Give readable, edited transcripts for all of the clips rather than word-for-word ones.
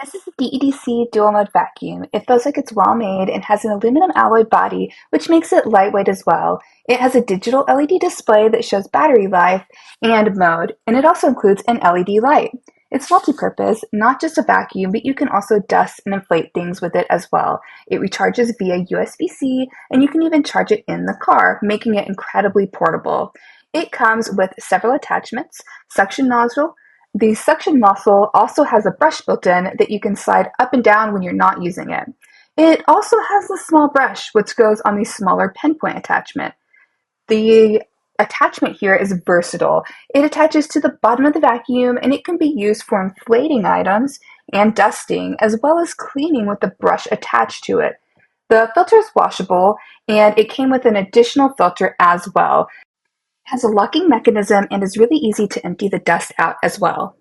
This is a DEDC dual mode vacuum. It feels like it's well made and has an aluminum alloy body, which makes it lightweight as well. It has a digital LED display that shows battery life and mode, and it also includes an LED light. It's multi-purpose, not just a vacuum, but you can also dust and inflate things with it as well. It recharges via USB-C, and you can even charge it in the car, making it incredibly portable. It comes with several attachments, suction nozzle. The suction nozzle also has a brush built in that you can slide up and down when you're not using it. It also has a small brush which goes on the smaller pinpoint attachment. The attachment here is versatile. It attaches to the bottom of the vacuum and it can be used for inflating items and dusting, as well as cleaning with the brush attached to it. The filter is washable and it came with an additional filter as well. Has a locking mechanism and is really easy to empty the dust out as well.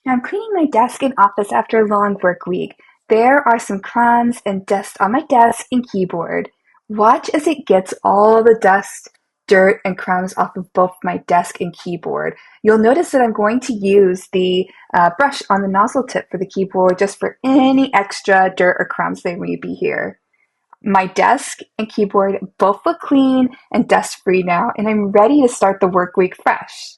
Now I'm cleaning my desk and office after a long work week. There are some crumbs and dust on my desk and keyboard. Watch as it gets all the dust, dirt, and crumbs off of both my desk and keyboard. You'll notice that I'm going to use the brush on the nozzle tip for the keyboard just for any extra dirt or crumbs that may be here. My desk and keyboard both look clean and dust-free now, and I'm ready to start the work week fresh.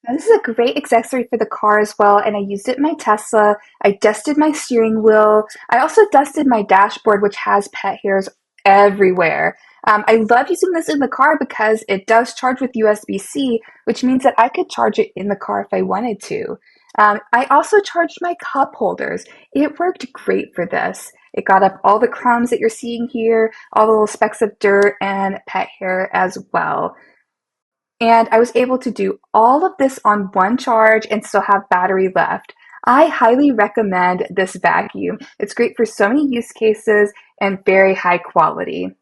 Now, this is a great accessory for the car as well, and I used it in my Tesla. I dusted my steering wheel. I also dusted my dashboard, which has pet hairs everywhere. I love using this in the car because it does charge with USB-C, which means that I could charge it in the car if I wanted to. I also charged my cup holders. It worked great for this. It got up all the crumbs that you're seeing here, all the little specks of dirt and pet hair as well. And I was able to do all of this on one charge and still have battery left. I highly recommend this vacuum. It's great for so many use cases and very high quality.